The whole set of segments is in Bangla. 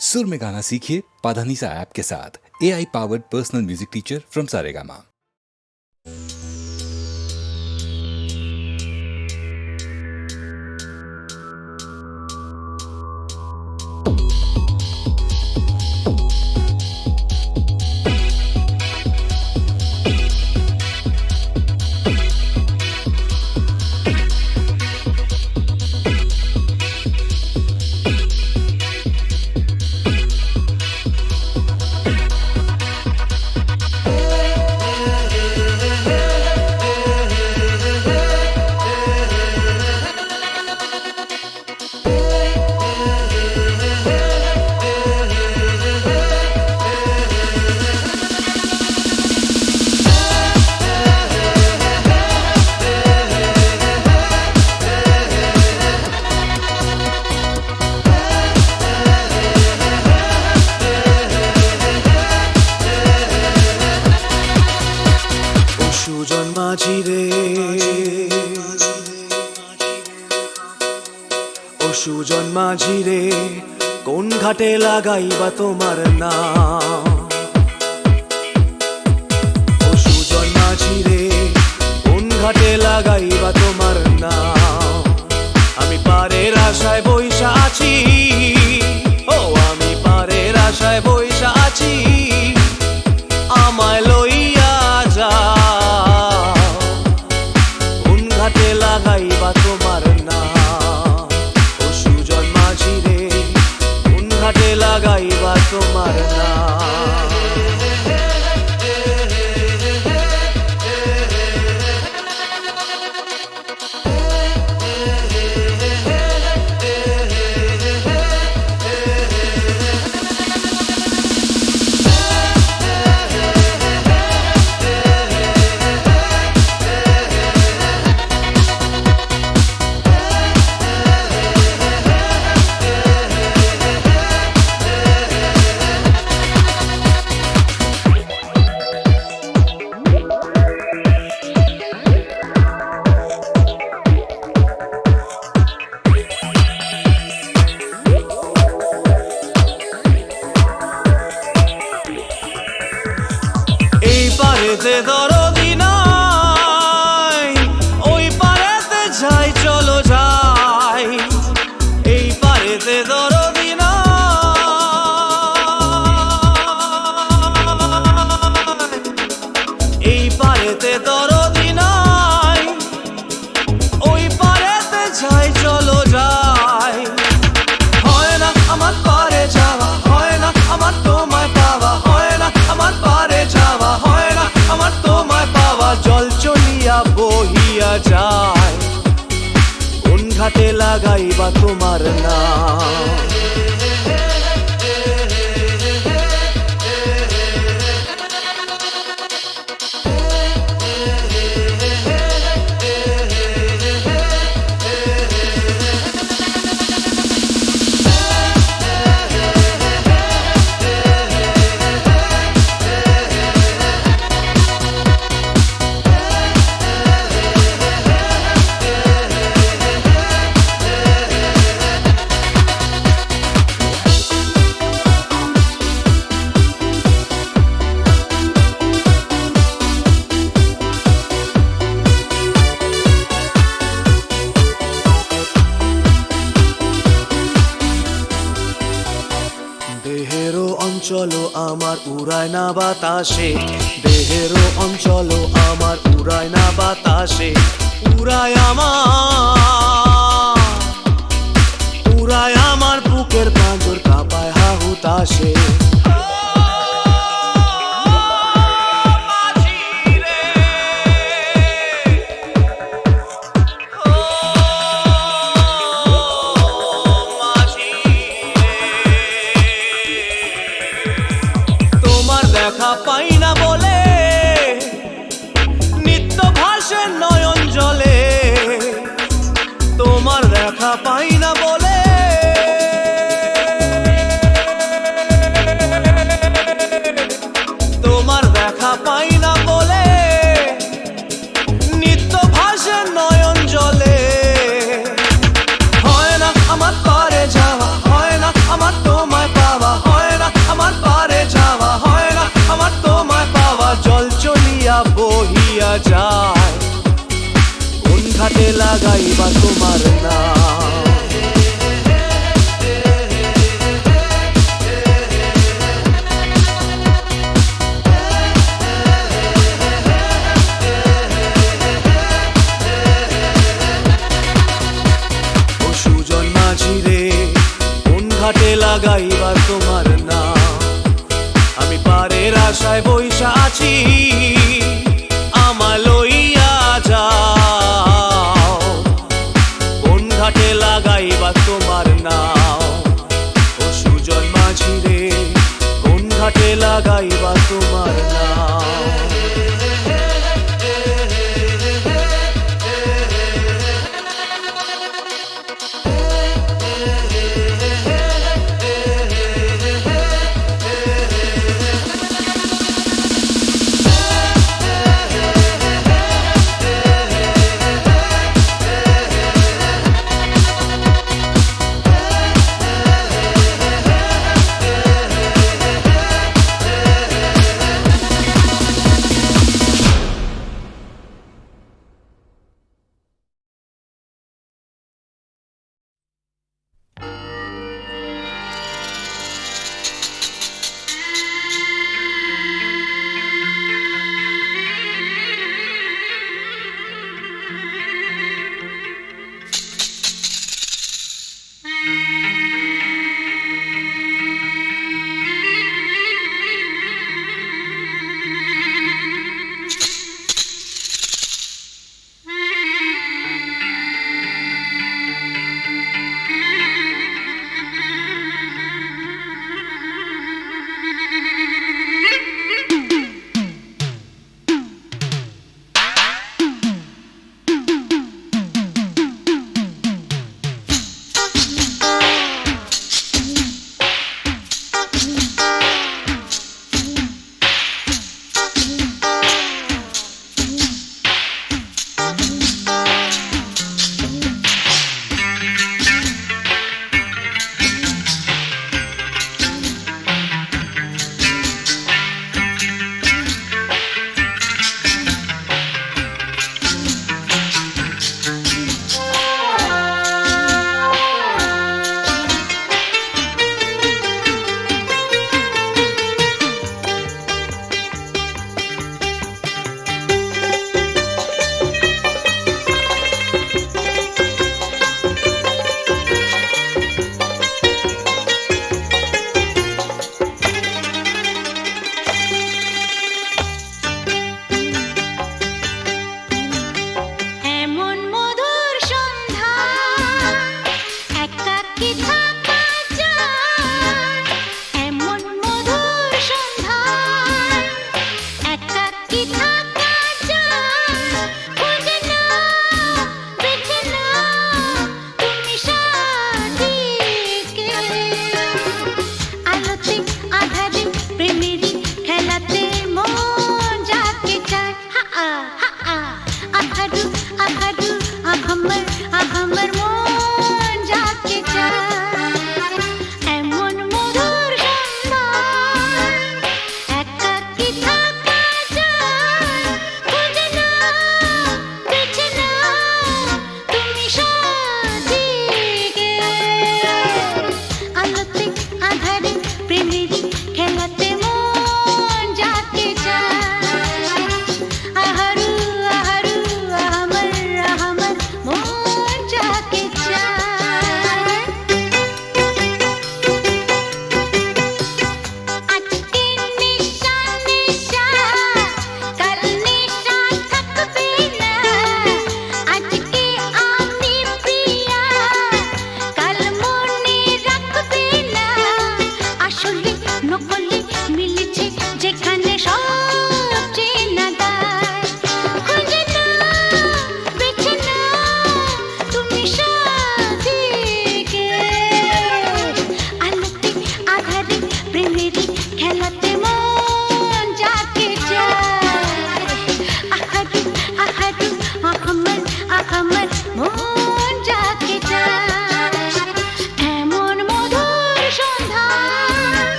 सुर में गाना सीखिए पाधानीसा ऐप के साथ। AI powered personal music teacher from Saregama. সুজন মাঝি রে, ও সুজন মাঝি রে, কোন ঘাটে লাগাইবা তোমার নাম? ও সুজন মাঝি রে, কোন ঘাটে লাগাইবা তোমার নাম? আমি পারের আশায় বইসা আছি, ও আমি পারের আশায় বইসা আছি, আমায় লইয়া যা, লাগাইবা তোমার নাম? ও সুজন মাঝি রে, কোন ঘাটে লাগাইবা তোমার নাম? পারেতে দরদি নাই, ওই পারেতে যাই চলো যাই, এই পারেতে দরদি নাই, এই পারেতে দরদি নাই, ওই পারেতে যাই চলো যাই। হয় না আমার পারে যাওয়া, হয় না আমার তোমায় পাওয়া, হয় না আমার পারে যাওয়া, হয় না আমার তোমায় পাওয়া, জল চলিয়া বহিয়া যায়, কোন ঘাটে লাগাইবা তোমার নাম? দেহেরও অঞ্চল আমার উড়ায় না বাতাসে, দেহেরও অঞ্চল আমার উড়ায় না বাতাসে, উড়ায় আমার বুকের পাঁজর কাঁপায় হা হুতাশে। দেখা পাই না বলে নিত্য ভাসে নয়ন জলে, তোমার দেখা পাই না বলে লাগাইবার তোমার নাম। আমি পারের আশায় বইসা আছি, আমায় লইয়া যাও, কোন ঘাটে লাগাইবার তোমার নাম। ও সুজন মাঝি রে, কোন ঘাটে লাগাইবার তোমার নাম।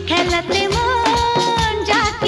খেলাতে মন যাকে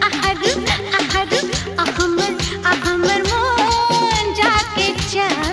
আহারু আহারু আহমর মন যাকে চায়।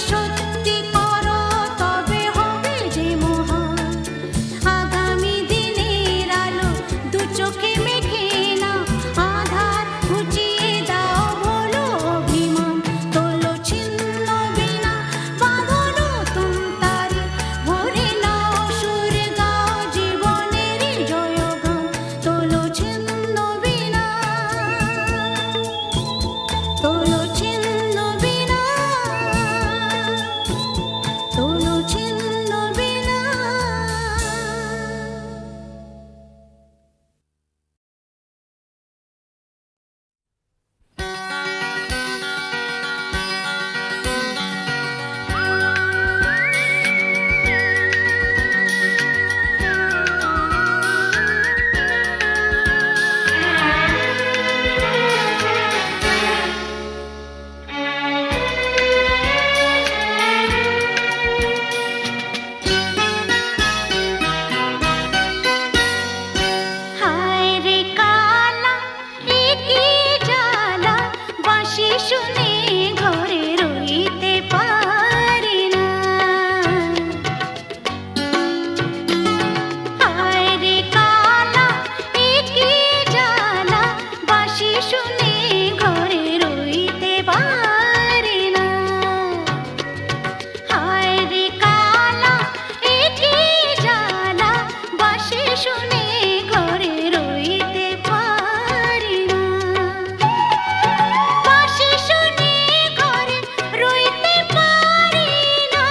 সত্যি করো তবে হবে যে মহান আগামী দিনের আলো দু চোখে মেখে না আধার ঘুচিয়ে দাও বলো অভিমান তোলো ছিন্ন বিনা বাঁধো নতুন তারে ভরে নাও সুর গাও জীবনের জয়গান তোলো ছিন্ন বিনা তোলো ছিন্ন বিনা তোলো ছিন্ন বিনা হায় রে কালা একি জ্বালা বাঁশি শুনে ঘরে রইতে পারি না হায় রে কালা একি জ্বালা বাঁশি শুনে ঘরে রইতে পারি না হায় রে কালা একি জ্বালা বাঁশি শুনে ঘরে রইতে পারি না বাঁশি শুনে ঘরে রইতে পারি না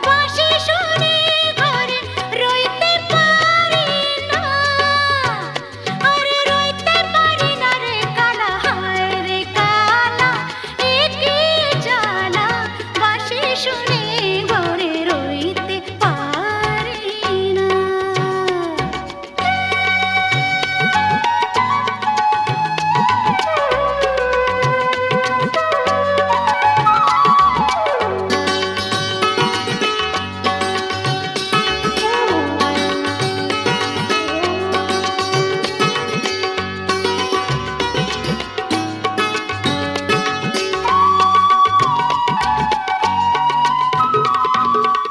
বাঁশি শুনে ঘরে রইতে পারি না আরে রইতে পারি না রে কালা হায় রে কালা একি জ্বালা বাঁশি শুনে ঘরে রইতে পারি না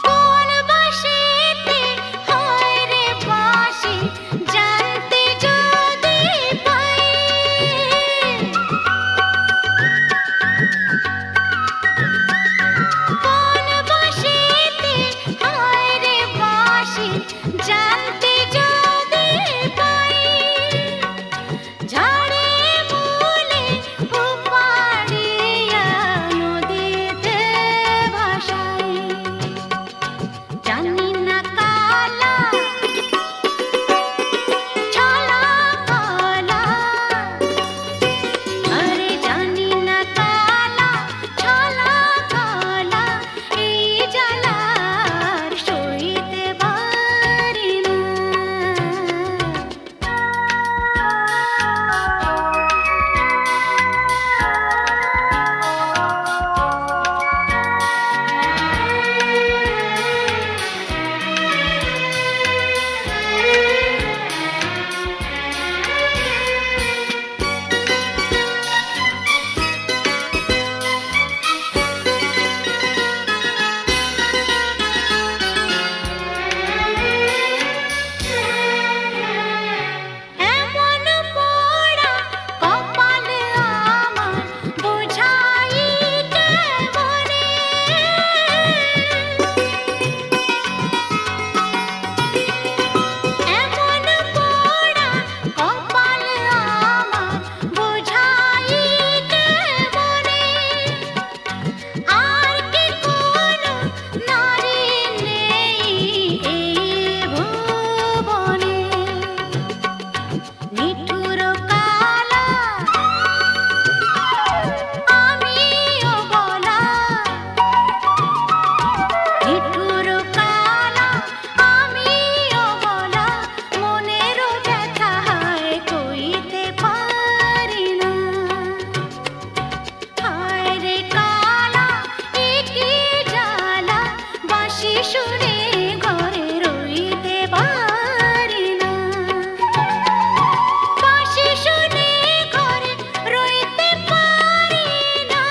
কোন বাঁশিতে হয় রে বাঁশি জানতে যদি পাই কোন বাঁশিতে হয় রে বাঁশি জানতে যদি পাই ঝাড়ে মূলে উপাড়িয়া নদীতে ভাসাই জানি না কালা ছলা কলা আরে জানি না কালা ছলা কলা এই জ্বালার সইতে পারি না এমন পোড়া কপাল আমার বোঝাই কেমনে এমন পোড়া কপাল আমার বোঝাই কেমনে আর কি কোনো নারী নেই এই ভুবনে নিঠুর কালা আমিও বলা নিঠুর কালা আমিও বলা মনের ব্যথা হায় কইতে পারি না হায় রে কালা একি জ্বালা বাঁশি শুনে ঘরে রইতে পারি না বাঁশি শুনে ঘরে রইতে পারি না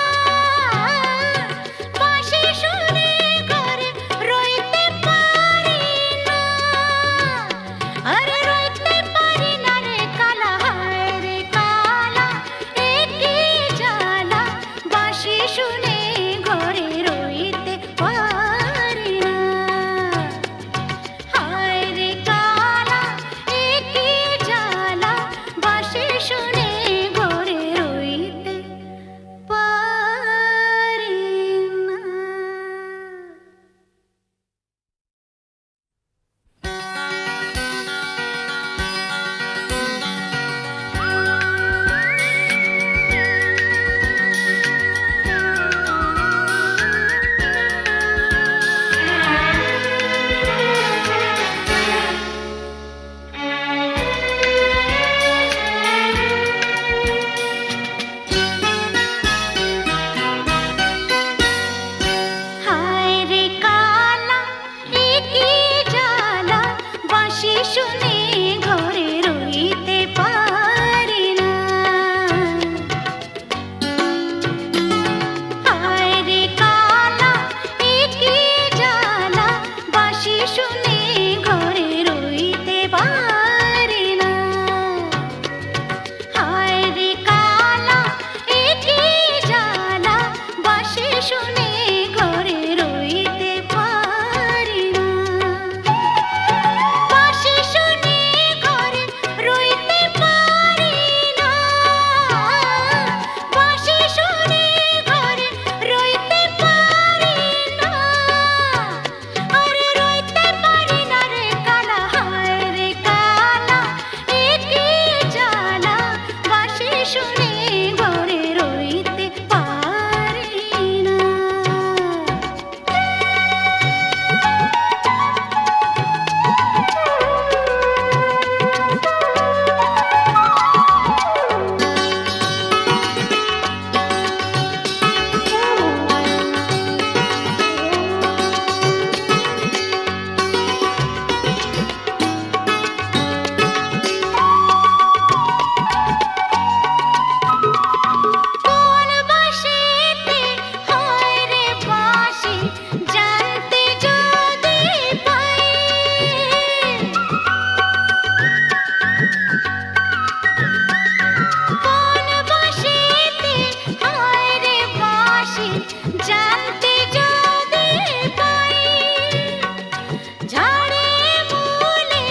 জানতে যদি পাই ঝাড়ে মূলে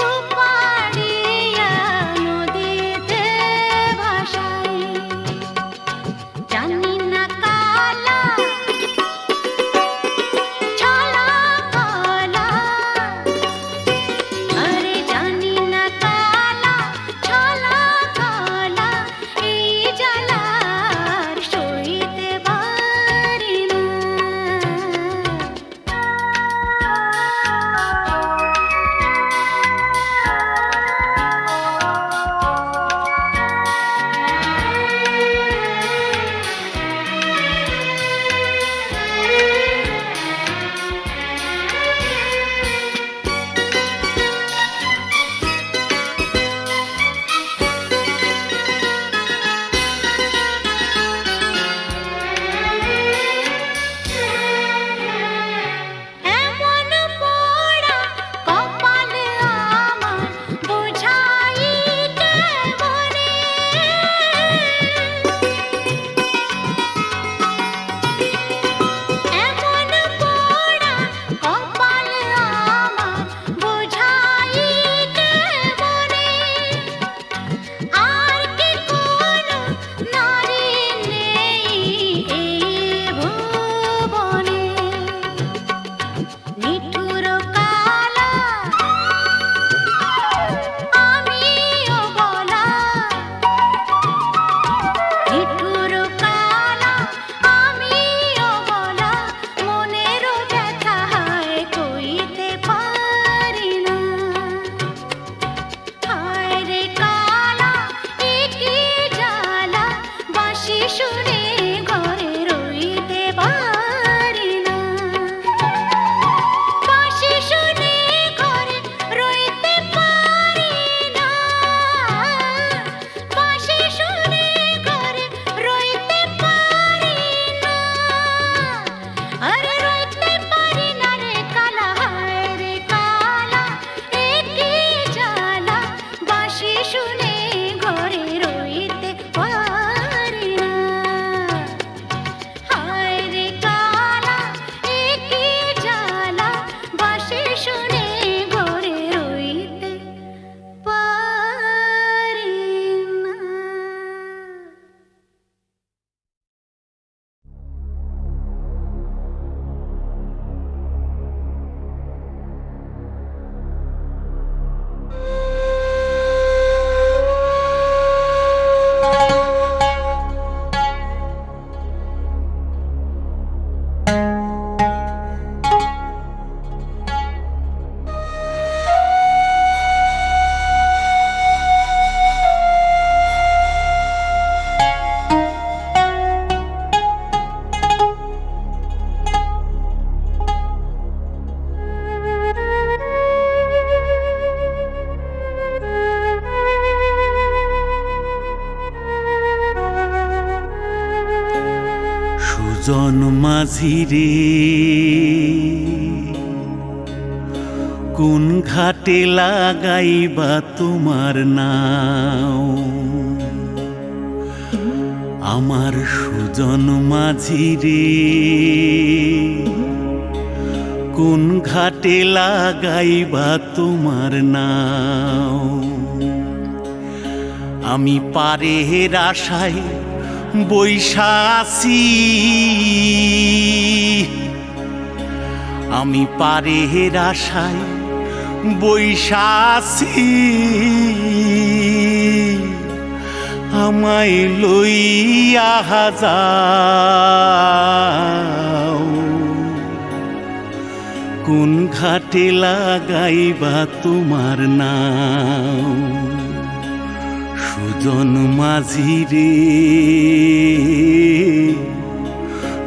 উপাড়িয়া নদীতে ভাসাই জানি না কালা ছলা কলা আরে জানি না কালা ছলা কলা এই জ্বালার সইতে পারি না এমন পোড়া কপাল আমার বুঝাইতে মনে এমন পোড়া কপাল আমার বুঝাইতে মনে আর কি কোনো নারী নেই এই ভুবনে নিঠুর কালা আমিও বলা নিঠুর কালা আমিও বলা মনের ব্যথা হায় কইতে পারি না হায় রে কালা একি জ্বালা বাঁশি শুনে ঘরে রইতে পারি না বাঁশি শুনে ঘরে রইতে পারি না বাঁশি শুনে ঘরে রইতে পারি না আরে রইতে পারি না রে কালা হায় রে কালা একি জ্বালা বাঁশি শুনে ঘরে রইতে পারি না হায় রে কালা একি জ্বালা বাঁশি শুনে ঘরে রইতে পারি না সুজন মাঝি রে কোন ঘাটে লাগাইবা তোমার নাও আমার সুজন মাঝি রে কোন ঘাটে লাগাইবা তোমার নাও আমি পারের আশায় বৈশা আছি আমি পারের আশায় বৈশা আছি আমায় লইয়া যাও কোন ঘাটে লাগাইবা তোমার নাও সুজন মাঝি রে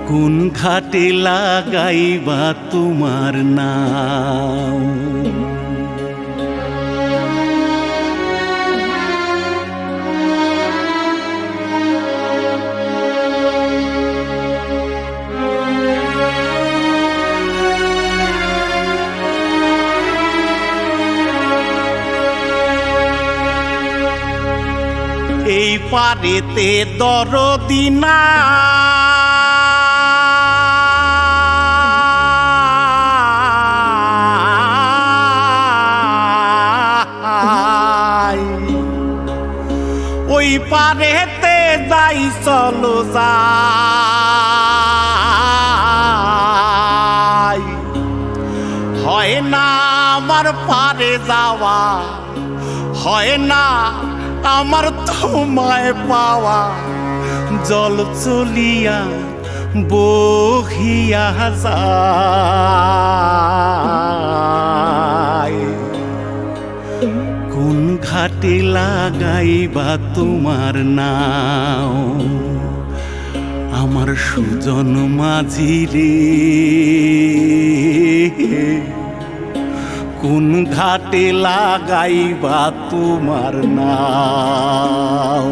কোন ঘাটে লাগাইবা তোমার নাও এই পারেতে দরদি নাই পারেতে যাই চলো যাই হয় না আমার পারে যাওয়া হয় না আমার তোমায় পাওয়া জল চলিয়া বহিয়া যায় কোন ঘাটে লাগাইবা তোমার নাও আমার সুজন মাঝি রে কোন ঘাটে লাগাইবা তোমার নাও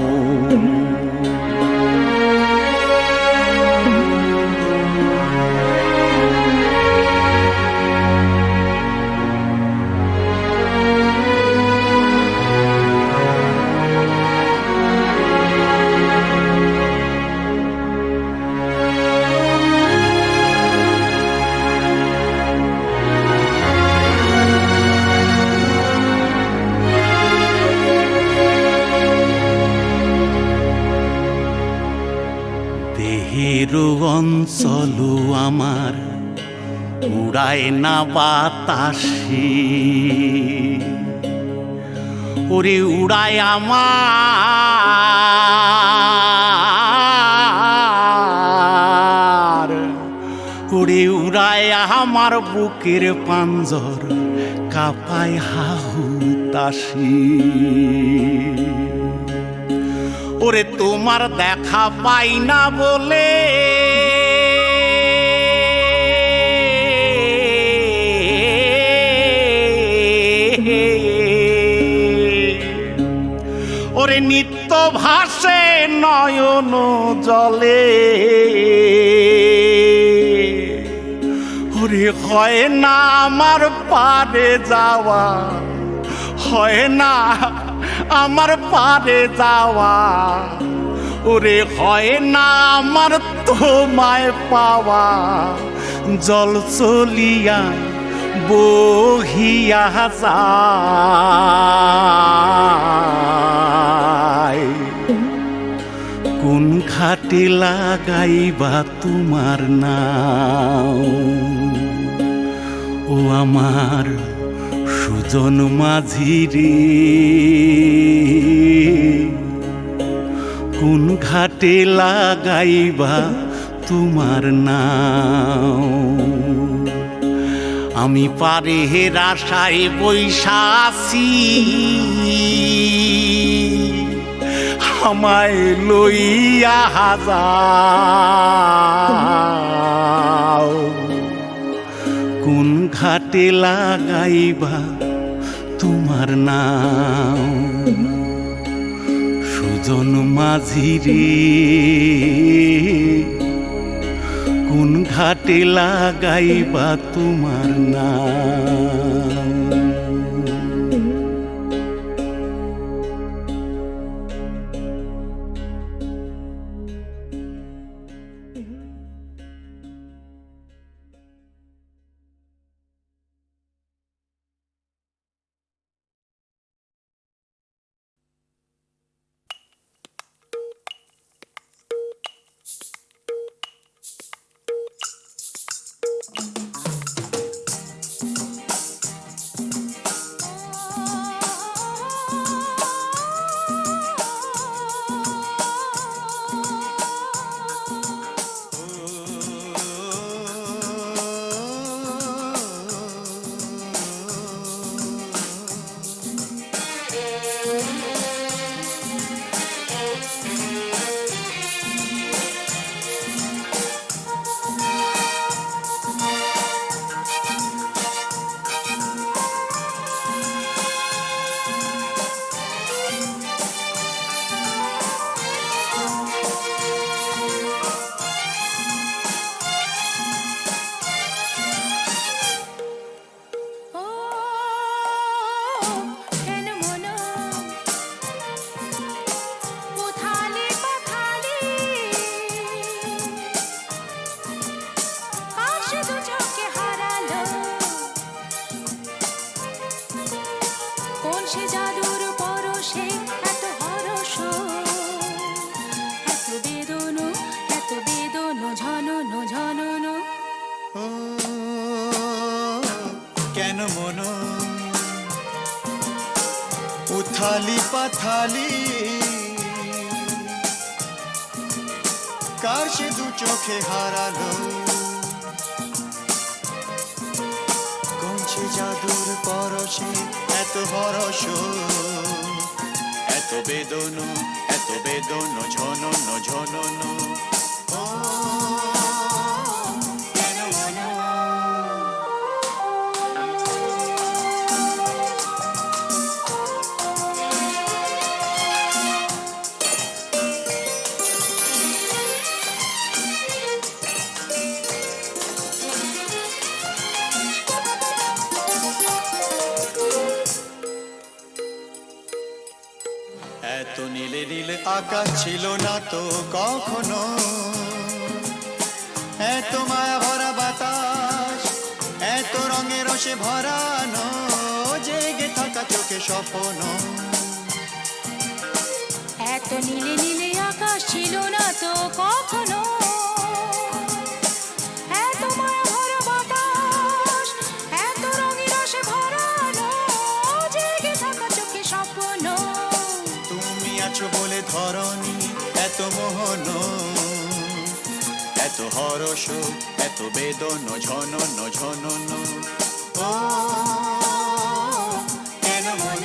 দেহের অঞ্চল আমার উড়ায় না বাতাসে ওরে উড়ায় আমার ওরে উড়ায় আমার বুকের পাঞ্জর কাঁপায় হাহুতাশি ওরে তোমার দেখা পাই না বলে ওরে নিত্য ভাসে নয়ন জলে ওরে হয় না আমার পারে যাওয়া হয় না আমার পারে যাওয়া ওরে হয় না আমার তোমায় পাওয়া জল চলিয়া বহিয়া যায় কোন ঘাটে লাগাইবা তোমার নাও ও আমার সুজন মাঝি রে কোন ঘাটে লাগাইবা তোমার নাও আমি পারে হের আশায় বৈশাসি আমায় লইয়া যাও কোন ঘাটে লাগাইবা তোমার নাও সুজন মাঝি রে কোন ঘাটে লাগাইবা তোমার নাও ও কেন মন উথালি পাথালি কার সে দু চোখে হারালো কোন সে জাদুর পরশে এত হরস এত বেদন ঝনন ঝনন ও কেন মন এত নীলে নীলে আকাশ ছিল না তো কখনো এত মায়া ভরা বাতাস এত রঙে রসে ভরানো জেগে থাকা চোখে স্বপ্ন এত নীলে নীলে আকাশ ছিল না তো কখনো এত মায়া ভরা বাতাস এত রঙে রসে ভরানো জেগে থাকা চোখে স্বপ্ন তুমি আছো বলে ধরনি এত মোহন এত হরস এত বেদন ঝনন ঝনন ও কেন মন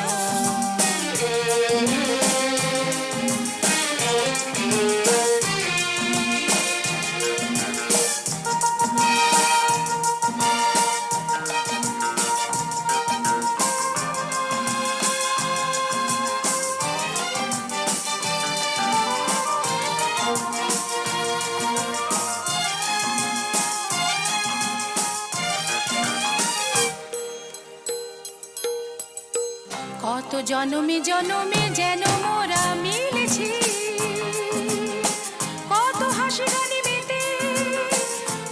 কত জনমে জনমে যেন মোরা মিলেছি কত হাসি গানি মেতে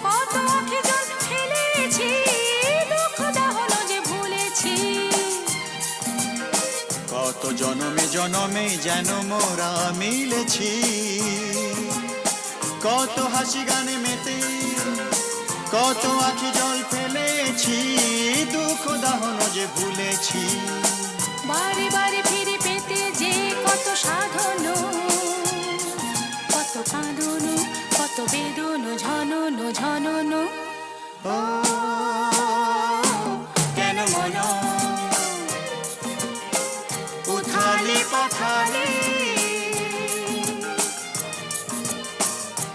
কত আঁখি জল ফেলেছি দুঃখ দাহনো যে ভুলেছি কত জনমে জনমে যেন মোরা মিলেছি কত হাসি গানে মেতে কত আঁখি জল ফেলেছি দুঃখ দাহন যে ভুলেছি বারে বারে ফিরে পেতে যে কত সাধন কত কাঁদন কত বেদন ঝনন ঝনন ও কেন মন উথালি পাথালি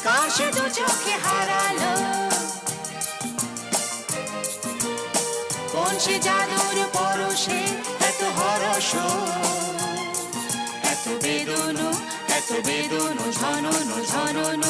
কার সে দু চোখে হারালো কোন সে জাদুর পরশে এত হরস এত বেদন ঝনন ঝনন